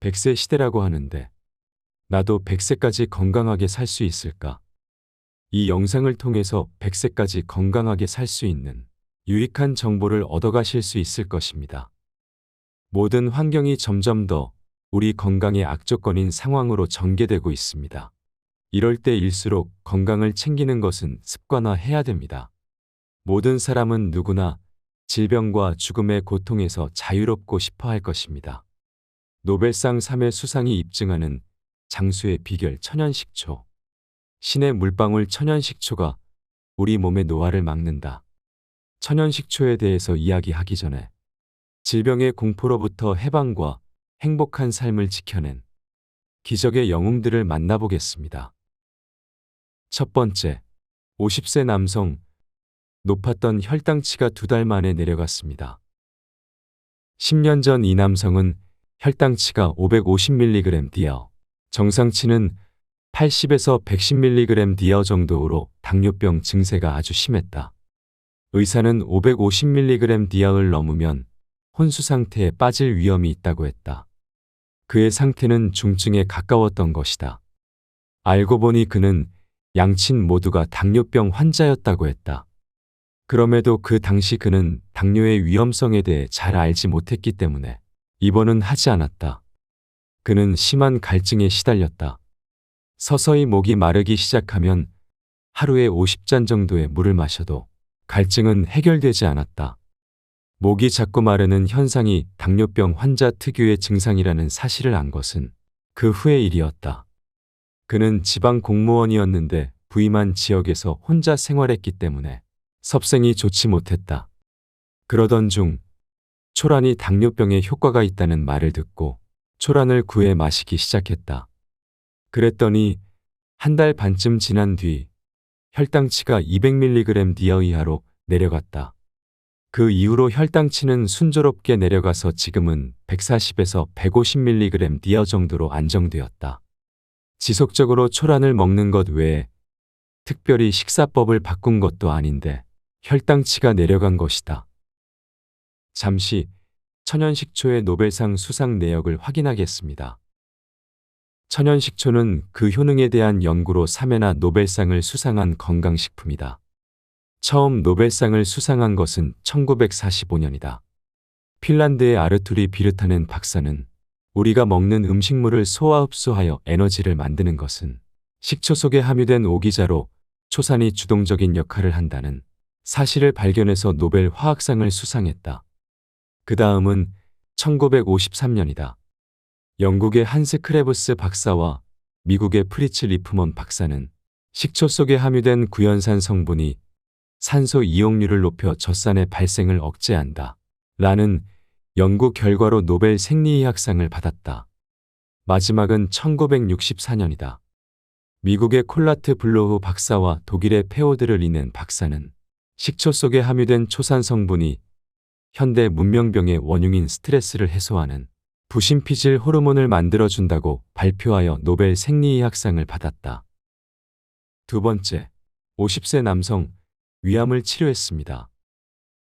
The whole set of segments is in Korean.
100세 시대라고 하는데 나도 100세까지 건강하게 살 수 있을까? 이 영상을 통해서 100세까지 건강하게 살 수 있는 유익한 정보를 얻어가실 수 있을 것입니다. 모든 환경이 점점 더 우리 건강에 악조건인 상황으로 전개되고 있습니다. 이럴 때일수록 건강을 챙기는 것은 습관화해야 됩니다. 모든 사람은 누구나 질병과 죽음의 고통에서 자유롭고 싶어 할 것입니다. 노벨상 3회 수상이 입증하는 장수의 비결 천연식초. 신의 물방울 천연식초가 우리 몸의 노화를 막는다. 천연식초에 대해서 이야기하기 전에 질병의 공포로부터 해방과 행복한 삶을 지켜낸 기적의 영웅들을 만나보겠습니다. 첫 번째, 50세 남성. 높았던 혈당치가 2달 만에 내려갔습니다. 10년 전 이 남성은 혈당치가 550mg 디어, 정상치는 80에서 110mg 디어 정도로 당뇨병 증세가 아주 심했다. 의사는 550mg 디어를 넘으면 혼수 상태에 빠질 위험이 있다고 했다. 그의 상태는 중증에 가까웠던 것이다. 알고 보니 그는 양친 모두가 당뇨병 환자였다고 했다. 그럼에도 그 당시 그는 당뇨의 위험성에 대해 잘 알지 못했기 때문에 입원은 하지 않았다. 그는 심한 갈증에 시달렸다. 서서히 목이 마르기 시작하면 하루에 50잔 정도의 물을 마셔도 갈증은 해결되지 않았다. 목이 자꾸 마르는 현상이 당뇨병 환자 특유의 증상이라는 사실을 안 것은 그 후의 일이었다. 그는 지방 공무원이었는데 부임한 지역에서 혼자 생활했기 때문에 섭생이 좋지 못했다. 그러던 중 초란이 당뇨병에 효과가 있다는 말을 듣고 초란을 구해 마시기 시작했다. 그랬더니 한 달 반쯤 지난 뒤 혈당치가 200mg 디어 이하로 내려갔다. 그 이후로 혈당치는 순조롭게 내려가서 지금은 140에서 150mg 디어 정도로 안정되었다. 지속적으로 초란을 먹는 것 외에 특별히 식사법을 바꾼 것도 아닌데 혈당치가 내려간 것이다. 잠시 천연식초의 노벨상 수상 내역을 확인하겠습니다. 천연식초는 그 효능에 대한 연구로 3회나 노벨상을 수상한 건강식품이다. 처음 노벨상을 수상한 것은 1945년이다. 핀란드의 아르투리 비르타넨 박사는 우리가 먹는 음식물을 소화 흡수하여 에너지를 만드는 것은 식초 속에 함유된 오기자로 초산이 주동적인 역할을 한다는 사실을 발견해서 노벨 화학상을 수상했다. 그 다음은 1953년이다. 영국의 한스 크레브스 박사와 미국의 프리츠 리프먼 박사는 식초 속에 함유된 구연산 성분이 산소 이용률을 높여 젖산의 발생을 억제한다. 라는 연구 결과로 노벨 생리의학상을 받았다. 마지막은 1964년이다. 미국의 콜라트 블로흐 박사와 독일의 페오드를 잇는 박사는 식초 속에 함유된 초산 성분이 현대 문명병의 원흉인 스트레스를 해소하는 부신피질 호르몬을 만들어준다고 발표하여 노벨 생리의학상을 받았다. 두 번째, 50세 남성. 위암을 치료했습니다.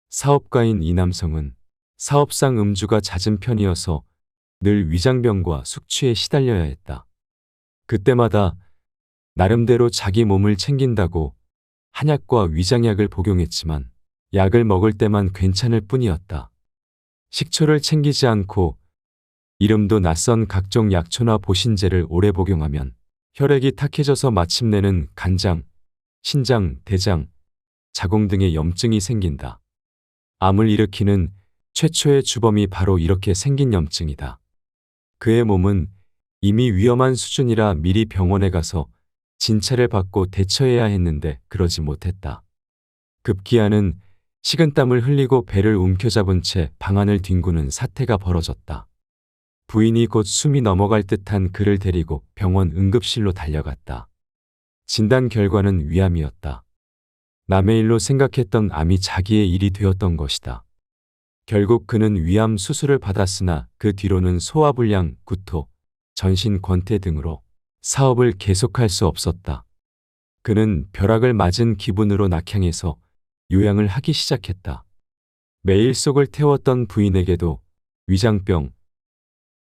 사업가인 이 남성은 사업상 음주가 잦은 편이어서 늘 위장병과 숙취에 시달려야 했다. 그때마다 나름대로 자기 몸을 챙긴다고 한약과 위장약을 복용했지만 약을 먹을 때만 괜찮을 뿐이었다. 식초를 챙기지 않고 이름도 낯선 각종 약초나 보신제를 오래 복용하면 혈액이 탁해져서 마침내는 간장, 신장, 대장, 자궁 등의 염증이 생긴다. 암을 일으키는 최초의 주범이 바로 이렇게 생긴 염증이다. 그의 몸은 이미 위험한 수준이라 미리 병원에 가서 진찰을 받고 대처해야 했는데 그러지 못했다. 급기야는 식은땀을 흘리고 배를 움켜잡은 채 방안을 뒹구는 사태가 벌어졌다. 부인이 곧 숨이 넘어갈 듯한 그를 데리고 병원 응급실로 달려갔다. 진단 결과는 위암이었다. 남의 일로 생각했던 암이 자기의 일이 되었던 것이다. 결국 그는 위암 수술을 받았으나 그 뒤로는 소화불량, 구토, 전신 권태 등으로 사업을 계속할 수 없었다. 그는 벼락을 맞은 기분으로 낙향해서 요양을 하기 시작했다. 매일 속을 태웠던 부인에게도 위장병,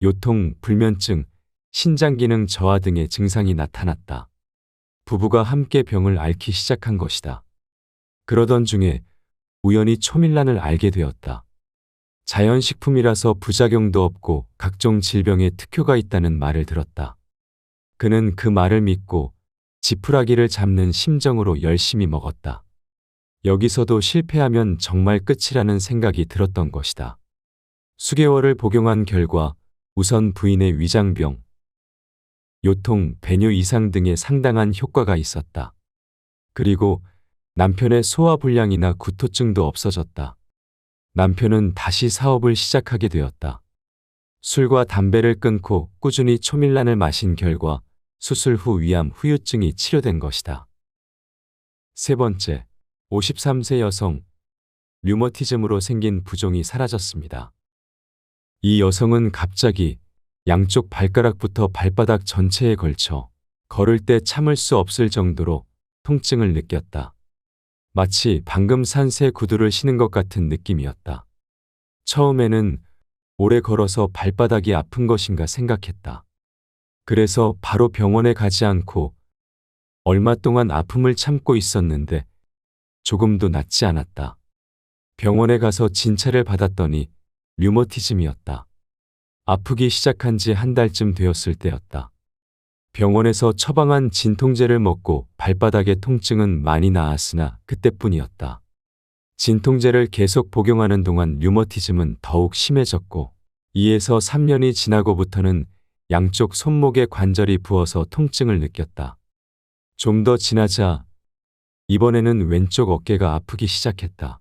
요통, 불면증, 신장기능 저하 등의 증상이 나타났다. 부부가 함께 병을 앓기 시작한 것이다. 그러던 중에 우연히 초밀란을 알게 되었다. 자연식품이라서 부작용도 없고 각종 질병에 특효가 있다는 말을 들었다. 그는 그 말을 믿고 지푸라기를 잡는 심정으로 열심히 먹었다. 여기서도 실패하면 정말 끝이라는 생각이 들었던 것이다. 수개월을 복용한 결과 우선 부인의 위장병, 요통, 배뇨 이상 등의 상당한 효과가 있었다. 그리고 남편의 소화불량이나 구토증도 없어졌다. 남편은 다시 사업을 시작하게 되었다. 술과 담배를 끊고 꾸준히 초밀란을 마신 결과 수술 후 위암 후유증이 치료된 것이다. 세 번째, 53세 여성, 류머티즘으로 생긴 부종이 사라졌습니다. 이 여성은 갑자기 양쪽 발가락부터 발바닥 전체에 걸쳐 걸을 때 참을 수 없을 정도로 통증을 느꼈다. 마치 방금 산 새 구두를 신은 것 같은 느낌이었다. 처음에는 오래 걸어서 발바닥이 아픈 것인가 생각했다. 그래서 바로 병원에 가지 않고 얼마 동안 아픔을 참고 있었는데 조금도 낫지 않았다. 병원에 가서 진찰을 받았더니 류머티즘이었다. 아프기 시작한 지 한 달쯤 되었을 때였다. 병원에서 처방한 진통제를 먹고 발바닥의 통증은 많이 나았으나 그때뿐이었다. 진통제를 계속 복용하는 동안 류머티즘은 더욱 심해졌고 2에서 3년이 지나고부터는 양쪽 손목의 관절이 부어서 통증을 느꼈다. 좀 더 지나자 이번에는 왼쪽 어깨가 아프기 시작했다.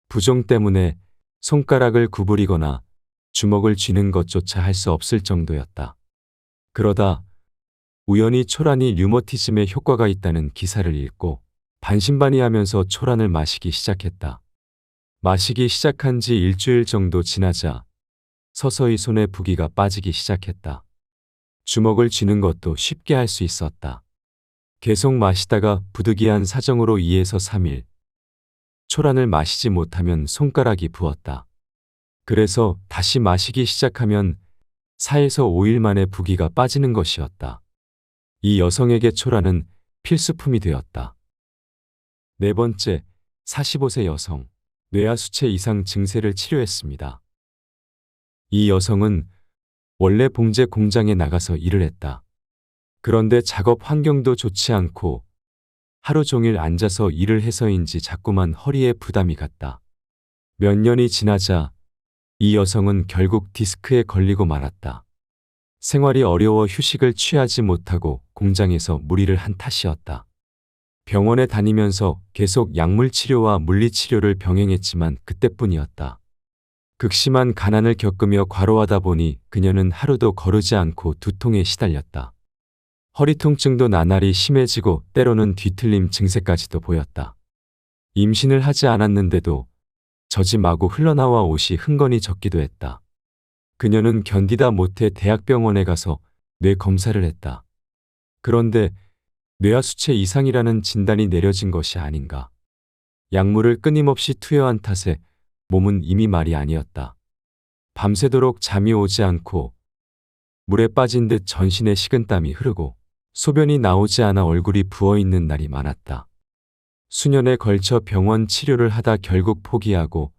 부종 때문에 손가락을 구부리거나 주먹을 쥐는 것조차 할 수 없을 정도였다. 그러다 우연히 초란이 류머티즘에 효과가 있다는 기사를 읽고 반신반의하면서 초란을 마시기 시작했다. 마시기 시작한 지 일주일 정도 지나자 서서히 손에 부기가 빠지기 시작했다. 주먹을 쥐는 것도 쉽게 할 수 있었다. 계속 마시다가 부득이한 사정으로 2에서 3일 초란을 마시지 못하면 손가락이 부었다. 그래서 다시 마시기 시작하면 4에서 5일 만에 부기가 빠지는 것이었다. 이 여성에게 초란은 필수품이 되었다. 네 번째, 45세 여성, 뇌하수체 이상 증세를 치료했습니다. 이 여성은 원래 봉제 공장에 나가서 일을 했다. 그런데 작업 환경도 좋지 않고 하루 종일 앉아서 일을 해서인지 자꾸만 허리에 부담이 갔다. 몇 년이 지나자 이 여성은 결국 디스크에 걸리고 말았다. 생활이 어려워 휴식을 취하지 못하고 공장에서 무리를 한 탓이었다. 병원에 다니면서 계속 약물 치료와 물리 치료를 병행했지만 그때뿐이었다. 극심한 가난을 겪으며 과로하다 보니 그녀는 하루도 거르지 않고 두통에 시달렸다. 허리 통증도 나날이 심해지고 때로는 뒤틀림 증세까지도 보였다. 임신을 하지 않았는데도 젖이 마구 흘러나와 옷이 흥건히 젖기도 했다. 그녀는 견디다 못해 대학병원에 가서 뇌 검사를 했다. 그런데 뇌하수체 이상이라는 진단이 내려진 것이 아닌가. 약물을 끊임없이 투여한 탓에 몸은 이미 말이 아니었다. 밤새도록 잠이 오지 않고 물에 빠진 듯 전신에 식은땀이 흐르고 소변이 나오지 않아 얼굴이 부어있는 날이 많았다. 수년에 걸쳐 병원 치료를 하다 결국 포기하고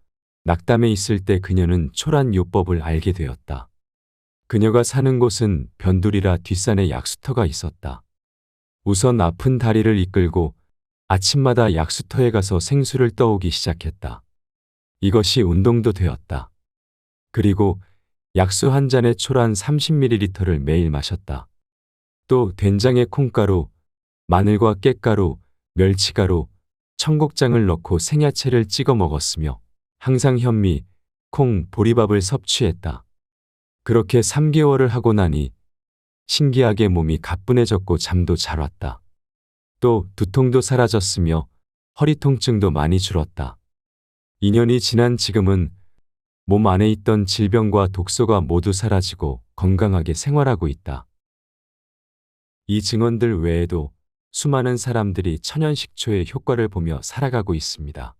낙담해 있을 때 그녀는 초란 요법을 알게 되었다. 그녀가 사는 곳은 변두리라 뒷산에 약수터가 있었다. 우선 아픈 다리를 이끌고 아침마다 약수터에 가서 생수를 떠오기 시작했다. 이것이 운동도 되었다. 그리고 약수 한 잔에 초란 30ml를 매일 마셨다. 또 된장에 콩가루, 마늘과 깻가루, 멸치가루, 청국장을 넣고 생야채를 찍어 먹었으며 항상 현미, 콩, 보리밥을 섭취했다. 그렇게 3개월을 하고 나니 신기하게 몸이 가뿐해졌고 잠도 잘 왔다. 또 두통도 사라졌으며 허리 통증도 많이 줄었다. 2년이 지난 지금은 몸 안에 있던 질병과 독소가 모두 사라지고 건강하게 생활하고 있다. 이 증언들 외에도 수많은 사람들이 천연식초의 효과를 보며 살아가고 있습니다.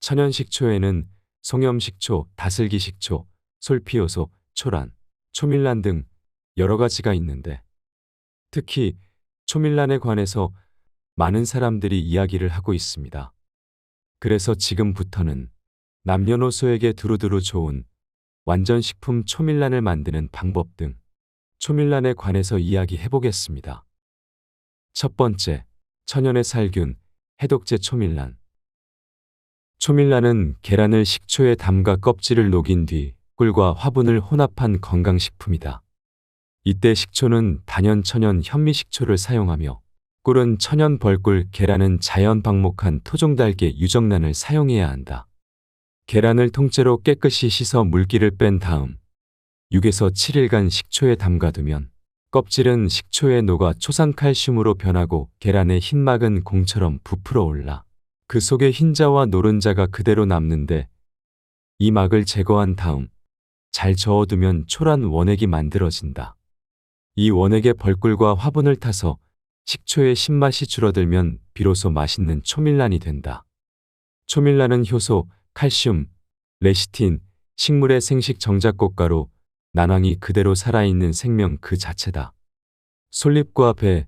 천연식초에는 송염식초, 다슬기식초, 솔피요소, 초란, 초밀란 등 여러 가지가 있는데 특히 초밀란에 관해서 많은 사람들이 이야기를 하고 있습니다. 그래서 지금부터는 남녀노소에게 두루두루 좋은 완전식품 초밀란을 만드는 방법 등 초밀란에 관해서 이야기해 보겠습니다. 첫 번째, 천연의 살균, 해독제 초밀란. 초밀란은 계란을 식초에 담가 껍질을 녹인 뒤 꿀과 화분을 혼합한 건강식품이다. 이때 식초는 단연 천연 현미식초를 사용하며 꿀은 천연 벌꿀, 계란은 자연 방목한 토종달걀 유정란을 사용해야 한다. 계란을 통째로 깨끗이 씻어 물기를 뺀 다음 6에서 7일간 식초에 담가두면 껍질은 식초에 녹아 초산칼슘으로 변하고 계란의 흰막은 공처럼 부풀어 올라 그 속에 흰자와 노른자가 그대로 남는데 이 막을 제거한 다음 잘 저어두면 초란 원액이 만들어진다. 이 원액에 벌꿀과 화분을 타서 식초의 신맛이 줄어들면 비로소 맛있는 초밀란이 된다. 초밀란은 효소, 칼슘, 레시틴, 식물의 생식 정작꽃가루, 난황이 그대로 살아있는 생명 그 자체다. 솔잎과 배,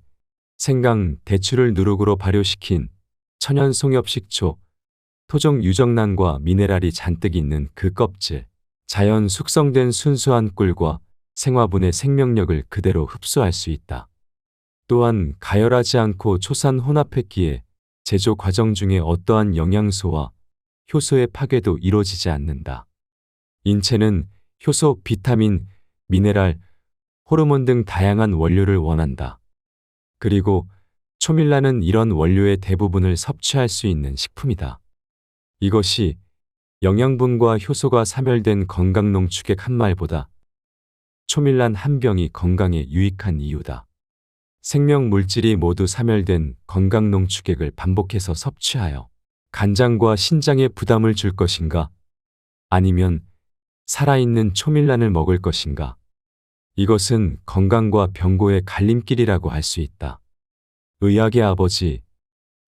생강, 대추를 누룩으로 발효시킨 천연 송엽식초, 토종 유정란과 미네랄이 잔뜩 있는 그 껍질, 자연 숙성된 순수한 꿀과 생화분의 생명력을 그대로 흡수할 수 있다. 또한 가열하지 않고 초산 혼합했기에 제조 과정 중에 어떠한 영양소와 효소의 파괴도 이루어지지 않는다. 인체는 효소, 비타민, 미네랄, 호르몬 등 다양한 원료를 원한다. 그리고 초밀란은 이런 원료의 대부분을 섭취할 수 있는 식품이다. 이것이 영양분과 효소가 사멸된 건강농축액 한 말보다 초밀란 한 병이 건강에 유익한 이유다. 생명 물질이 모두 사멸된 건강농축액을 반복해서 섭취하여 간장과 신장에 부담을 줄 것인가? 아니면 살아있는 초밀란을 먹을 것인가? 이것은 건강과 병고의 갈림길이라고 할 수 있다. 의학의 아버지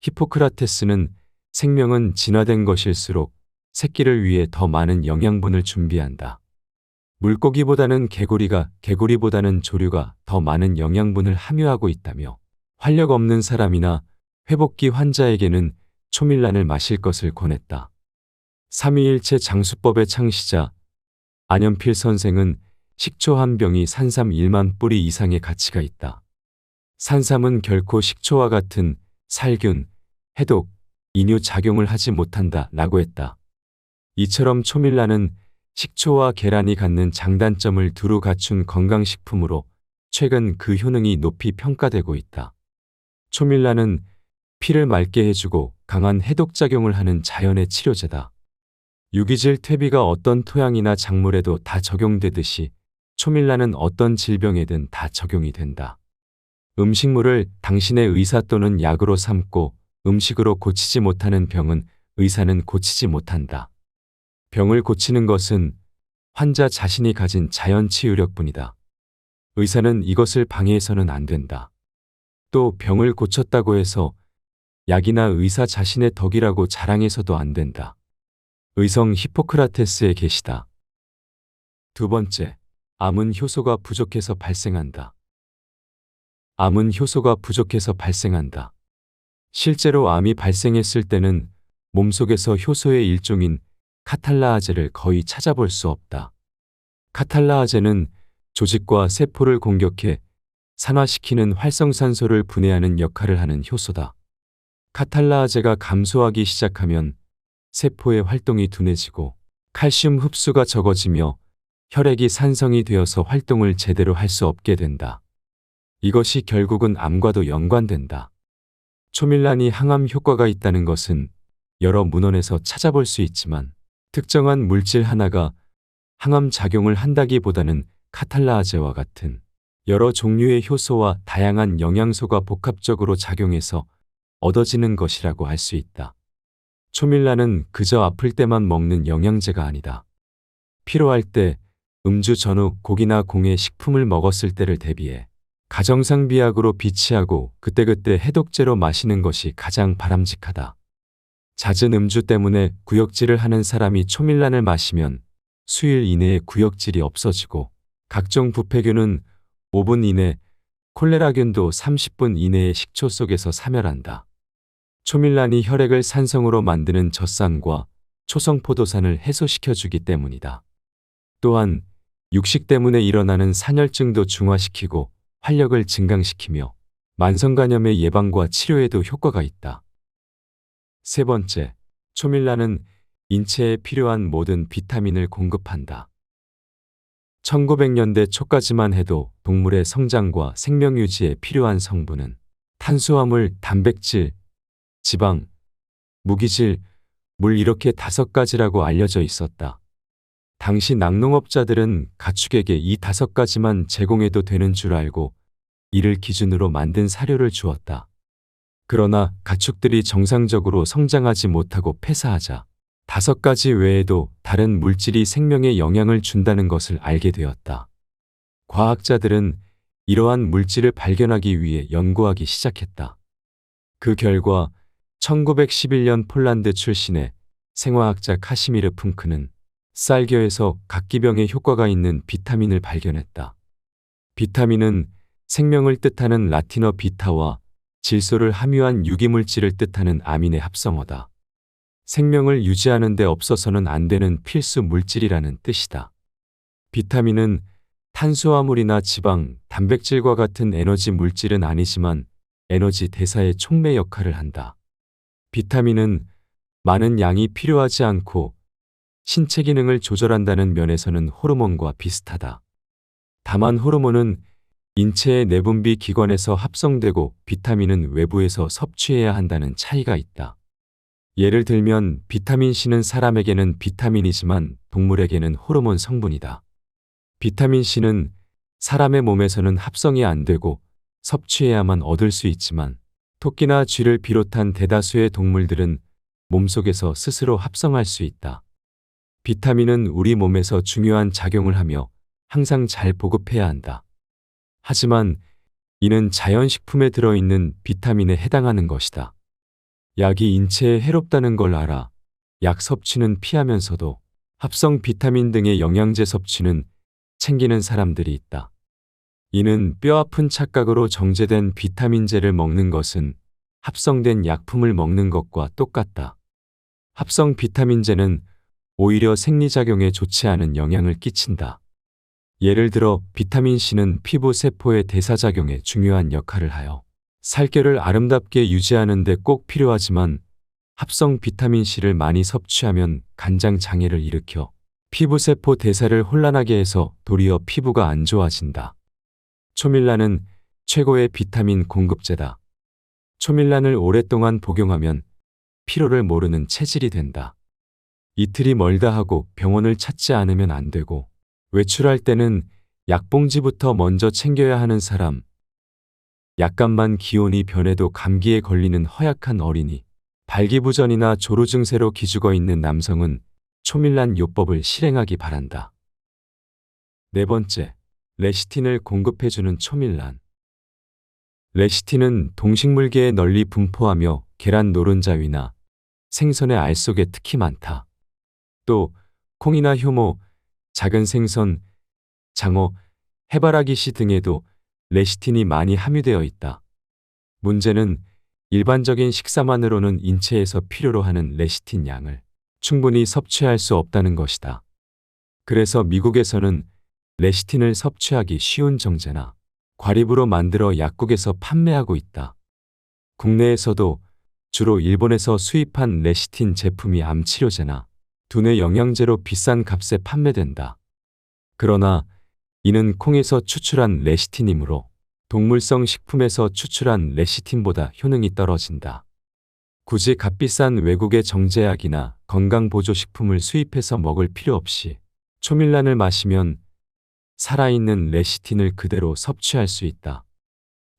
히포크라테스는 생명은 진화된 것일수록 새끼를 위해 더 많은 영양분을 준비한다. 물고기보다는 개구리가, 개구리보다는 조류가 더 많은 영양분을 함유하고 있다며 활력 없는 사람이나 회복기 환자에게는 초밀란을 마실 것을 권했다. 삼위일체 장수법의 창시자 안연필 선생은 식초 한 병이 산삼 1만 뿌리 이상의 가치가 있다. 산삼은 결코 식초와 같은 살균, 해독, 이뇨 작용을 하지 못한다 라고 했다. 이처럼 초밀란은 식초와 계란이 갖는 장단점을 두루 갖춘 건강식품으로 최근 그 효능이 높이 평가되고 있다. 초밀란은 피를 맑게 해주고 강한 해독작용을 하는 자연의 치료제다. 유기질 퇴비가 어떤 토양이나 작물에도 다 적용되듯이 초밀란은 어떤 질병에든 다 적용이 된다. 음식물을 당신의 의사 또는 약으로 삼고 음식으로 고치지 못하는 병은 의사는 고치지 못한다. 병을 고치는 것은 환자 자신이 가진 자연 치유력뿐이다. 의사는 이것을 방해해서는 안 된다. 또 병을 고쳤다고 해서 약이나 의사 자신의 덕이라고 자랑해서도 안 된다. 의성 히포크라테스의 계시다. 두 번째, 암은 효소가 부족해서 발생한다. 암은 효소가 부족해서 발생한다. 실제로 암이 발생했을 때는 몸속에서 효소의 일종인 카탈라아제를 거의 찾아볼 수 없다. 카탈라아제는 조직과 세포를 공격해 산화시키는 활성산소를 분해하는 역할을 하는 효소다. 카탈라아제가 감소하기 시작하면 세포의 활동이 둔해지고 칼슘 흡수가 적어지며 혈액이 산성이 되어서 활동을 제대로 할 수 없게 된다. 이것이 결국은 암과도 연관된다. 초밀란이 항암 효과가 있다는 것은 여러 문헌에서 찾아볼 수 있지만 특정한 물질 하나가 항암 작용을 한다기보다는 카탈라아제와 같은 여러 종류의 효소와 다양한 영양소가 복합적으로 작용해서 얻어지는 것이라고 할 수 있다. 초밀란은 그저 아플 때만 먹는 영양제가 아니다. 피로할 때, 음주 전후 고기나 공의 식품을 먹었을 때를 대비해 가정상 비약으로 비치하고 그때그때 해독제로 마시는 것이 가장 바람직하다. 잦은 음주 때문에 구역질을 하는 사람이 초밀란을 마시면 수일 이내에 구역질이 없어지고 각종 부패균은 5분 이내, 콜레라균도 30분 이내에 식초 속에서 사멸한다. 초밀란이 혈액을 산성으로 만드는 젖산과 초성포도산을 해소시켜주기 때문이다. 또한 육식 때문에 일어나는 산혈증도 중화시키고 활력을 증강시키며 만성간염의 예방과 치료에도 효과가 있다. 세 번째, 초밀란은 인체에 필요한 모든 비타민을 공급한다. 1900년대 초까지만 해도 동물의 성장과 생명 유지에 필요한 성분은 탄수화물, 단백질, 지방, 무기질, 물 이렇게 5가지라고 알려져 있었다. 당시 낙농업자들은 가축에게 이 5가지만 제공해도 되는 줄 알고 이를 기준으로 만든 사료를 주었다. 그러나 가축들이 정상적으로 성장하지 못하고 폐사하자 5가지 외에도 다른 물질이 생명에 영향을 준다는 것을 알게 되었다. 과학자들은 이러한 물질을 발견하기 위해 연구하기 시작했다. 그 결과 1911년 폴란드 출신의 생화학자 카시미르 풍크는 쌀겨에서 각기병에 효과가 있는 비타민을 발견했다. 비타민은 생명을 뜻하는 라틴어 비타와 질소를 함유한 유기물질을 뜻하는 아민의 합성어다. 생명을 유지하는 데 없어서는 안 되는 필수 물질이라는 뜻이다. 비타민은 탄수화물이나 지방, 단백질과 같은 에너지 물질은 아니지만 에너지 대사의 촉매 역할을 한다. 비타민은 많은 양이 필요하지 않고 신체 기능을 조절한다는 면에서는 호르몬과 비슷하다. 다만 호르몬은 인체의 내분비 기관에서 합성되고 비타민은 외부에서 섭취해야 한다는 차이가 있다. 예를 들면 비타민C는 사람에게는 비타민이지만 동물에게는 호르몬 성분이다. 비타민C는 사람의 몸에서는 합성이 안 되고 섭취해야만 얻을 수 있지만 토끼나 쥐를 비롯한 대다수의 동물들은 몸속에서 스스로 합성할 수 있다. 비타민은 우리 몸에서 중요한 작용을 하며 항상 잘 보급해야 한다. 하지만 이는 자연식품에 들어있는 비타민에 해당하는 것이다. 약이 인체에 해롭다는 걸 알아 약 섭취는 피하면서도 합성 비타민 등의 영양제 섭취는 챙기는 사람들이 있다. 이는 뼈아픈 착각으로 정제된 비타민제를 먹는 것은 합성된 약품을 먹는 것과 똑같다. 합성 비타민제는 오히려 생리작용에 좋지 않은 영향을 끼친다. 예를 들어 비타민C는 피부 세포의 대사작용에 중요한 역할을 하여 살결을 아름답게 유지하는 데 꼭 필요하지만 합성 비타민C를 많이 섭취하면 간장 장애를 일으켜 피부세포 대사를 혼란하게 해서 도리어 피부가 안 좋아진다. 초밀란은 최고의 비타민 공급제다. 초밀란을 오랫동안 복용하면 피로를 모르는 체질이 된다. 이틀이 멀다 하고 병원을 찾지 않으면 안 되고 외출할 때는 약봉지부터 먼저 챙겨야 하는 사람, 약간만 기온이 변해도 감기에 걸리는 허약한 어린이, 발기부전이나 조루 증세로 기죽어 있는 남성은 초밀란 요법을 실행하기 바란다. 네 번째, 레시틴을 공급해주는 초밀란. 레시틴은 동식물계에 널리 분포하며 계란 노른자 위나 생선의 알 속에 특히 많다. 또 콩이나 효모, 작은 생선, 장어, 해바라기씨 등에도 레시틴이 많이 함유되어 있다. 문제는 일반적인 식사만으로는 인체에서 필요로 하는 레시틴 양을 충분히 섭취할 수 없다는 것이다. 그래서 미국에서는 레시틴을 섭취하기 쉬운 정제나 과립으로 만들어 약국에서 판매하고 있다. 국내에서도 주로 일본에서 수입한 레시틴 제품이 암치료제나 두뇌 영양제로 비싼 값에 판매된다. 그러나 이는 콩에서 추출한 레시틴이므로 동물성 식품에서 추출한 레시틴보다 효능이 떨어진다. 굳이 값비싼 외국의 정제약이나 건강보조식품을 수입해서 먹을 필요 없이 초밀란을 마시면 살아있는 레시틴을 그대로 섭취할 수 있다.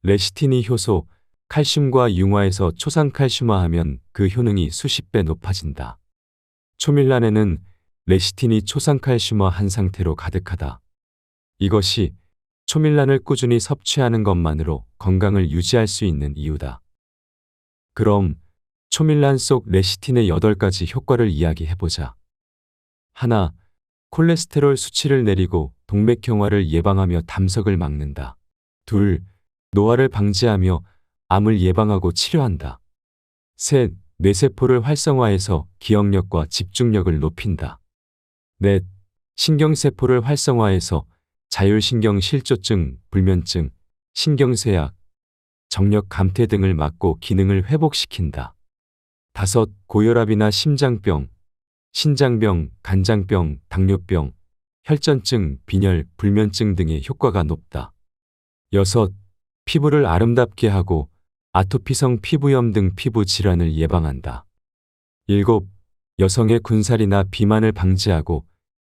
레시틴이 효소, 칼슘과 융화해서 초산칼슘화하면 그 효능이 수십 배 높아진다. 초밀란에는 레시틴이 초산칼슘화한 상태로 가득하다. 이것이 초밀란을 꾸준히 섭취하는 것만으로 건강을 유지할 수 있는 이유다. 그럼 초밀란 속 레시틴의 8가지 효과를 이야기해보자. 하나, 콜레스테롤 수치를 내리고 동맥경화를 예방하며 담석을 막는다. 둘, 노화를 방지하며 암을 예방하고 치료한다. 셋, 뇌세포를 활성화해서 기억력과 집중력을 높인다. 넷, 신경세포를 활성화해서 자율신경실조증, 불면증, 신경쇠약, 정력 감퇴 등을 막고 기능을 회복시킨다. 다섯, 고혈압이나 심장병, 신장병, 간장병, 당뇨병, 혈전증, 빈혈, 불면증 등의 효과가 높다. 여섯, 피부를 아름답게 하고 아토피성 피부염 등 피부 질환을 예방한다. 일곱, 여성의 군살이나 비만을 방지하고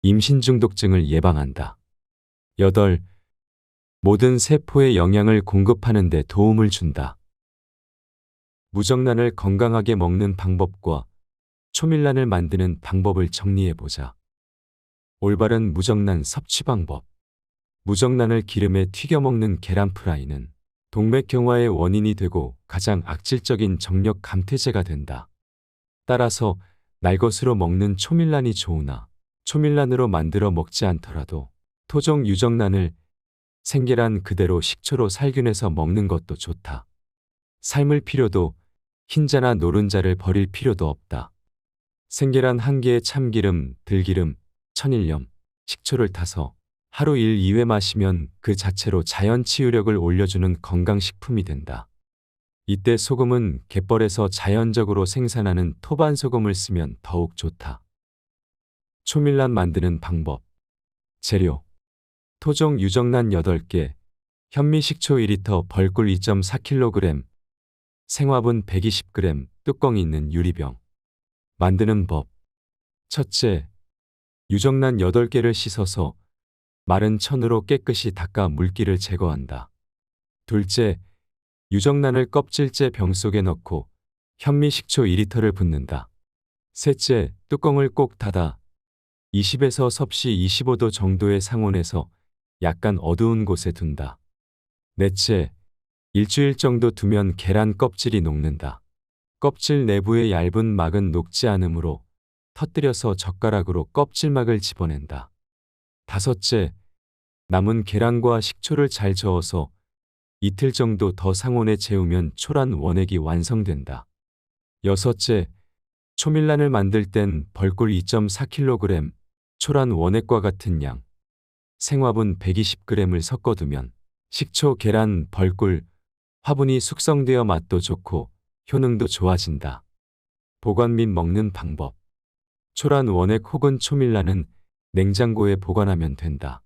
임신 중독증을 예방한다. 여덟, 모든 세포에 영양을 공급하는 데 도움을 준다. 무정란을 건강하게 먹는 방법과 초밀란을 만드는 방법을 정리해보자. 올바른 무정란 섭취 방법. 무정란을 기름에 튀겨 먹는 계란 프라이는 동맥경화의 원인이 되고 가장 악질적인 정력 감퇴제가 된다. 따라서 날것으로 먹는 초밀란이 좋으나 초밀란으로 만들어 먹지 않더라도 토종 유정란을 생계란 그대로 식초로 살균해서 먹는 것도 좋다. 삶을 필요도 흰자나 노른자를 버릴 필요도 없다. 생계란 한 개에 참기름, 들기름, 천일염, 식초를 타서 하루 1, 2회 마시면 그 자체로 자연 치유력을 올려주는 건강식품이 된다. 이때 소금은 갯벌에서 자연적으로 생산하는 토반소금을 쓰면 더욱 좋다. 초밀란 만드는 방법. 재료. 토종 유정란 8개, 현미식초 2리터, 벌꿀 2.4kg, 생화분 120g, 뚜껑이 있는 유리병. 만드는 법. 첫째, 유정란 8개를 씻어서 마른 천으로 깨끗이 닦아 물기를 제거한다. 둘째, 유정란을 껍질째 병 속에 넣고 현미식초 2리터를 붓는다. 셋째, 뚜껑을 꼭 닫아 20에서 섭씨 25도 정도의 상온에서 약간 어두운 곳에 둔다. 넷째, 일주일 정도 두면 계란 껍질이 녹는다. 껍질 내부의 얇은 막은 녹지 않으므로 터뜨려서 젓가락으로 껍질막을 집어낸다. 다섯째, 남은 계란과 식초를 잘 저어서 이틀 정도 더 상온에 재우면 초란 원액이 완성된다. 여섯째, 초밀란을 만들 땐 벌꿀 2.4kg, 초란 원액과 같은 양, 생화분 120g을 섞어두면 식초, 계란, 벌꿀, 화분이 숙성되어 맛도 좋고 효능도 좋아진다. 보관 및 먹는 방법. 초란 원액 혹은 초밀란은 냉장고에 보관하면 된다.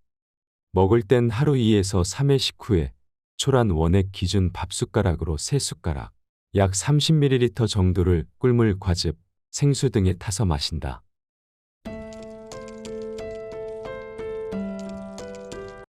먹을 땐 하루 2에서 3회 식후에 초란 원액 기준 밥숟가락으로 3숟가락, 약 30ml 정도를 꿀물, 과즙, 생수 등에 타서 마신다.